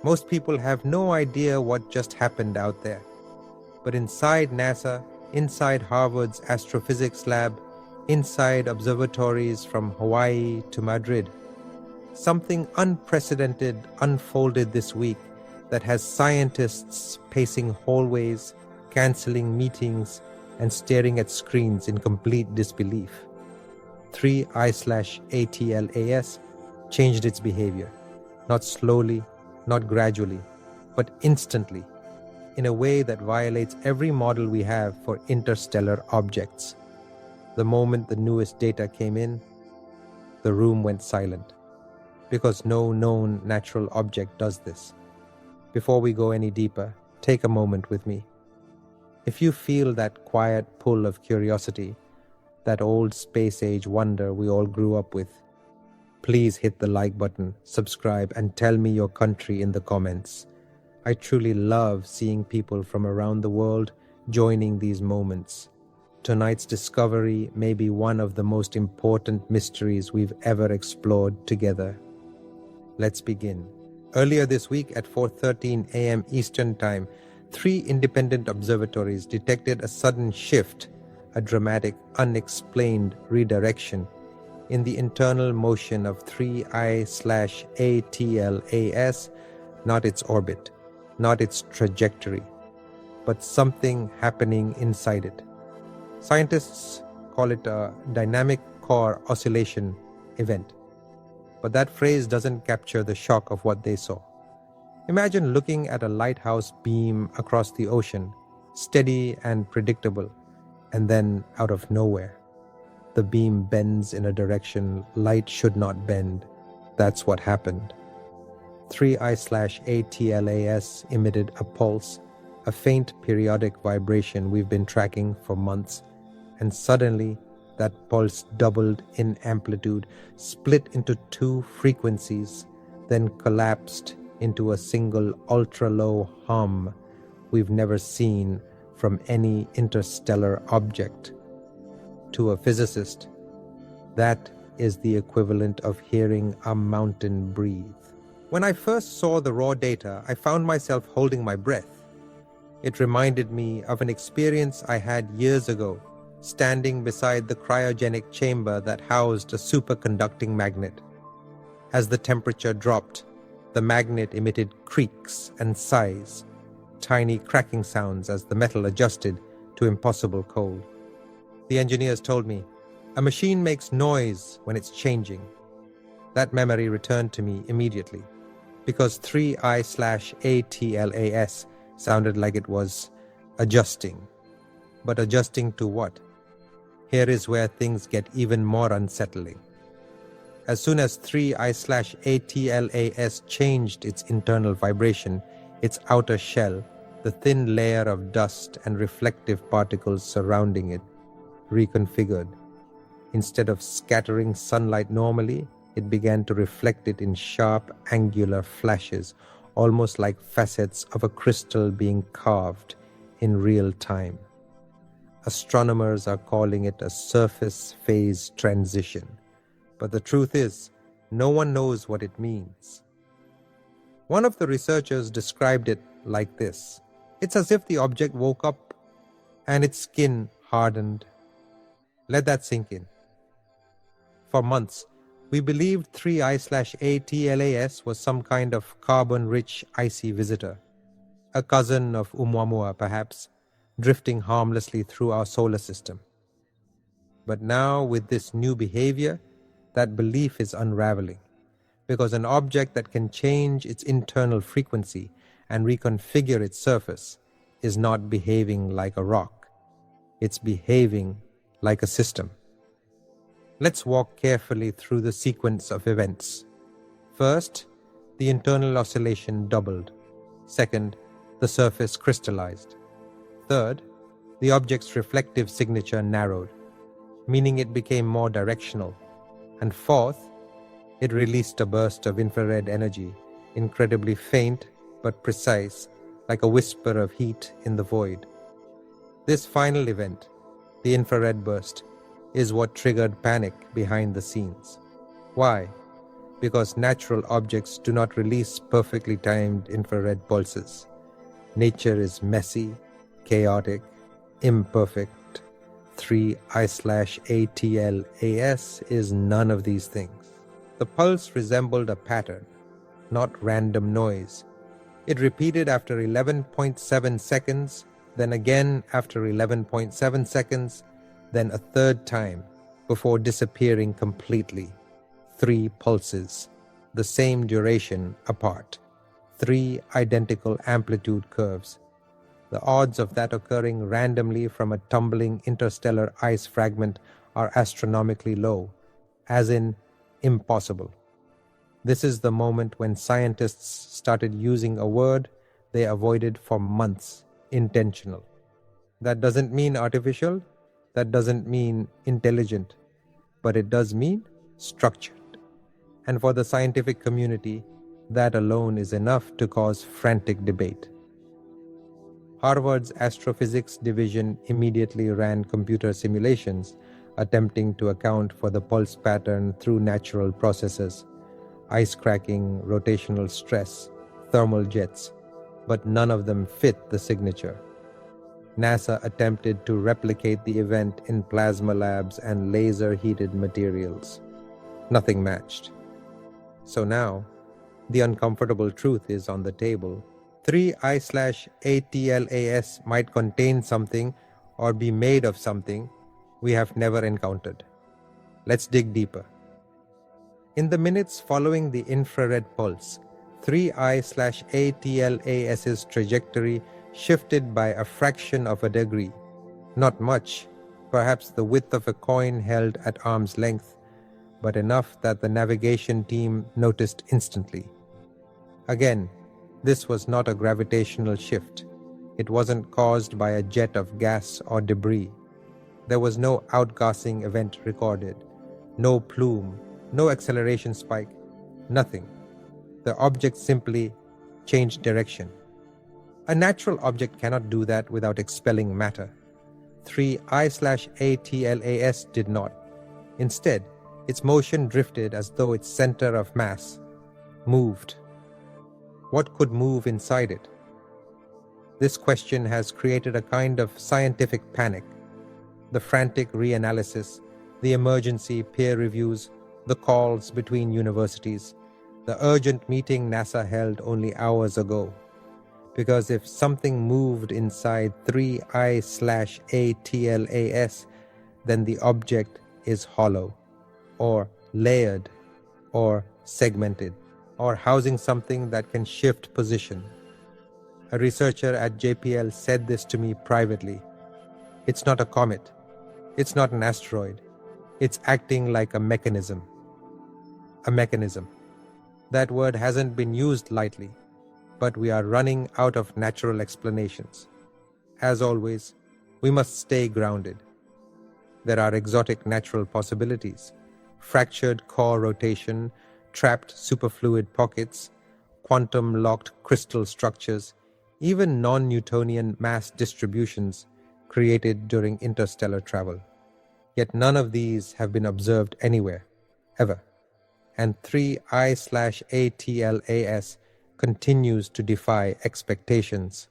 Most people have no idea what just happened out there. But inside NASA, inside Harvard's astrophysics lab, inside observatories from Hawaii to Madrid, something unprecedented unfolded this week that has scientists pacing hallways, canceling meetings, and staring at screens in complete disbelief. 3I/ATLAS changed its behavior, not slowly, not gradually, but instantly, in a way that violates every model we have for interstellar objects. The moment the newest data came in, the room went silent, because no known natural object does this. Before we go any deeper, take a moment with me. If you feel that quiet pull of curiosity, that old space-age wonder we all grew up with, please hit the like button, subscribe, and tell me your country in the comments. I truly love seeing people from around the world joining these moments. Tonight's discovery may be one of the most important mysteries we've ever explored together. Let's begin. Earlier this week at 4:13 a.m. Eastern Time, 3 independent observatories detected a sudden shift, a dramatic, unexplained redirection in the internal motion of 3I/ATLAS, not its orbit, not its trajectory, but something happening inside it. Scientists call it a dynamic core oscillation event, but that phrase doesn't capture the shock of what they saw. Imagine looking at a lighthouse beam across the ocean, steady and predictable, and then out of nowhere, the beam bends in a direction light should not bend. That's what happened. 3I/ATLAS emitted a pulse, a faint periodic vibration we've been tracking for months, and suddenly that pulse doubled in amplitude, split into 2 frequencies, then collapsed into a single ultra-low hum we've never seen from any interstellar object. To a physicist, that is the equivalent of hearing a mountain breathe. When I first saw the raw data, I found myself holding my breath. It reminded me of an experience I had years ago, standing beside the cryogenic chamber that housed a superconducting magnet. As the temperature dropped, the magnet emitted creaks and sighs, tiny cracking sounds as the metal adjusted to impossible cold. The engineers told me, "A machine makes noise when it's changing." That memory returned to me immediately, because 3I/ATLAS sounded like it was adjusting. But adjusting to what? Here is where things get even more unsettling. As soon as 3I/ATLAS changed its internal vibration, its outer shell, the thin layer of dust and reflective particles surrounding it, reconfigured. Instead of scattering sunlight normally, it began to reflect it in sharp, angular flashes, almost like facets of a crystal being carved in real time. Astronomers are calling it a surface phase transition. But the truth is, no one knows what it means. One of the researchers described it like this: "It's as if the object woke up and its skin hardened." Let that sink in. For months, we believed 3I/ATLAS was some kind of carbon-rich icy visitor, a cousin of Oumuamua perhaps, drifting harmlessly through our solar system. But now, with this new behavior, that belief is unraveling, because an object that can change its internal frequency and reconfigure its surface is not behaving like a rock. It's behaving like a system. Let's walk carefully through the sequence of events. First, the internal oscillation doubled. Second, the surface crystallized. Third, the object's reflective signature narrowed, meaning it became more directional. And fourth, it released a burst of infrared energy, incredibly faint but precise, like a whisper of heat in the void. This final event, the infrared burst, is what triggered panic behind the scenes. Why? because natural objects do not release perfectly timed infrared pulses. Nature is messy, chaotic, imperfect. 3I/ATLAS is none of these things. The pulse resembled a pattern, not random noise. It repeated after 11.7 seconds, then again after 11.7 seconds, then a third time, before disappearing completely. 3 pulses, the same duration apart. 3 identical amplitude curves. The odds of that occurring randomly from a tumbling interstellar ice fragment are astronomically low, as in impossible. This is the moment when scientists started using a word they avoided for months: intentional. That doesn't mean artificial, that doesn't mean intelligent, but it does mean structured. And for the scientific community, that alone is enough to cause frantic debate. Harvard's astrophysics division immediately ran computer simulations attempting to account for the pulse pattern through natural processes: ice cracking, rotational stress, thermal jets, but none of them fit the signature. NASA attempted to replicate the event in plasma labs and laser-heated materials. Nothing matched. So now, the uncomfortable truth is on the table. 3I/ATLAS might contain something or be made of something we have never encountered. Let's dig deeper. In the minutes following the infrared pulse, 3I/ATLAS's trajectory shifted by a fraction of a degree. Not much, perhaps the width of a coin held at arm's length, but enough that the navigation team noticed instantly. Again, this was not a gravitational shift. It wasn't caused by a jet of gas or debris. There was no outgassing event recorded, no plume, no acceleration spike, nothing. The object simply changed direction. A natural object cannot do that without expelling matter. 3I/ATLAS did not. Instead, its motion drifted as though its center of mass moved. What could move inside it? This question has created a kind of scientific panic. The frantic reanalysis, the emergency peer reviews, the calls between universities, the urgent meeting NASA held only hours ago. Because if something moved inside 3I/ATLAS, then the object is hollow, or layered, or segmented, or housing something that can shift position. A researcher at JPL said this to me privately. It's not a comet. It's not an asteroid. It's acting like a mechanism. A mechanism. That word hasn't been used lightly, but we are running out of natural explanations. As always, we must stay grounded. There are exotic natural possibilities: fractured core rotation, trapped superfluid pockets, quantum-locked crystal structures, even non-Newtonian mass distributions created during interstellar travel. Yet none of these have been observed anywhere, ever. And 3I/ATLAS continues to defy expectations.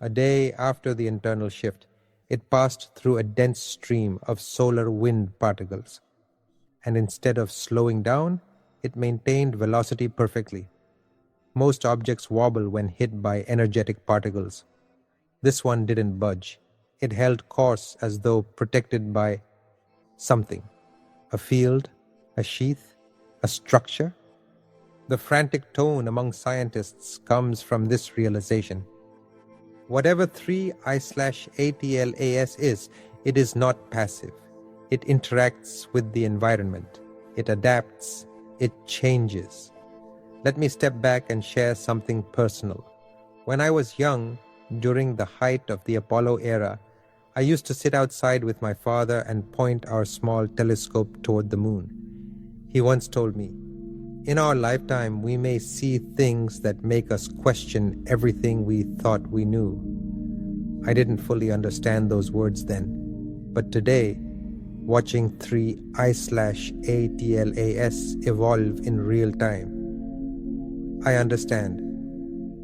A day after the internal shift, it passed through a dense stream of solar wind particles. And instead of slowing down, it maintained velocity perfectly. Most objects wobble when hit by energetic particles. This one didn't budge. It held course as though protected by something. A field, a sheath, a structure. The frantic tone among scientists comes from this realization. Whatever 3I/ATLAS is, it is not passive. It interacts with the environment. It adapts. It changes. Let me step back and share something personal. When I was young, during the height of the Apollo era, I used to sit outside with my father and point our small telescope toward the moon. He once told me, "In our lifetime, we may see things that make us question everything we thought we knew." I didn't fully understand those words then, but today, watching 3I/ATLAS evolve in real time. I understand.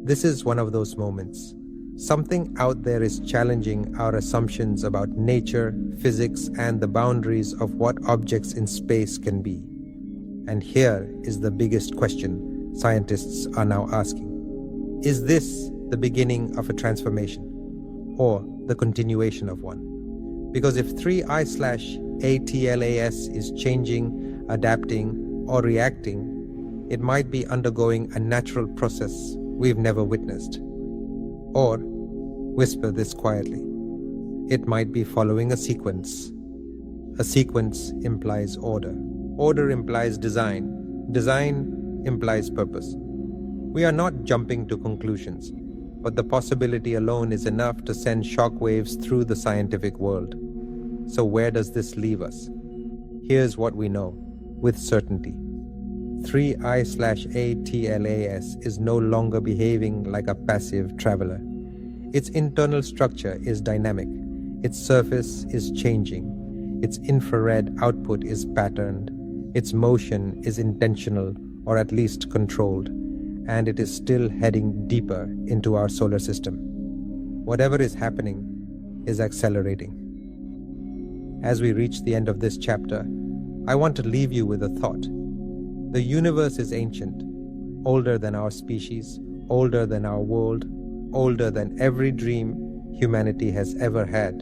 This is one of those moments. Something out there is challenging our assumptions about nature, physics, and the boundaries of what objects in space can be. And here is the biggest question scientists are now asking. Is this the beginning of a transformation or the continuation of one? Because if 3I/ATLAS is changing, adapting, or reacting, it might be undergoing a natural process we've never witnessed. Or, whisper this quietly, it might be following a sequence. A sequence implies order. Order implies design. Design implies purpose. We are not jumping to conclusions, but the possibility alone is enough to send shockwaves through the scientific world. So where does this leave us? Here's what we know, with certainty. 3I/ATLAS is no longer behaving like a passive traveler. Its internal structure is dynamic. Its surface is changing. Its infrared output is patterned. Its motion is intentional, or at least controlled, and it is still heading deeper into our solar system. Whatever is happening is accelerating. As we reach the end of this chapter, I want to leave you with a thought. The universe is ancient, older than our species, older than our world, older than every dream humanity has ever had.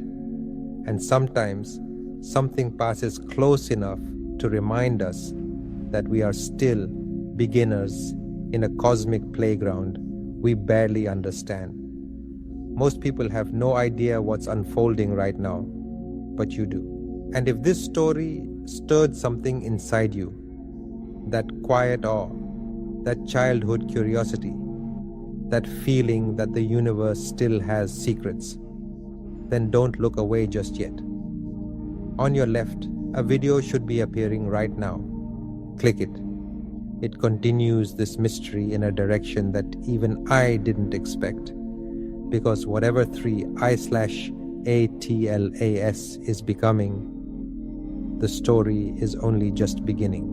And sometimes something passes close enough to remind us that we are still beginners in a cosmic playground we barely understand. Most people have no idea what's unfolding right now, but you do. And if this story stirred something inside you, that quiet awe, that childhood curiosity, that feeling that the universe still has secrets, then don't look away just yet. On your left, a video should be appearing right now. Click it. It continues this mystery in a direction that even I didn't expect. Because whatever 3I/ATLAS is becoming, the story is only just beginning.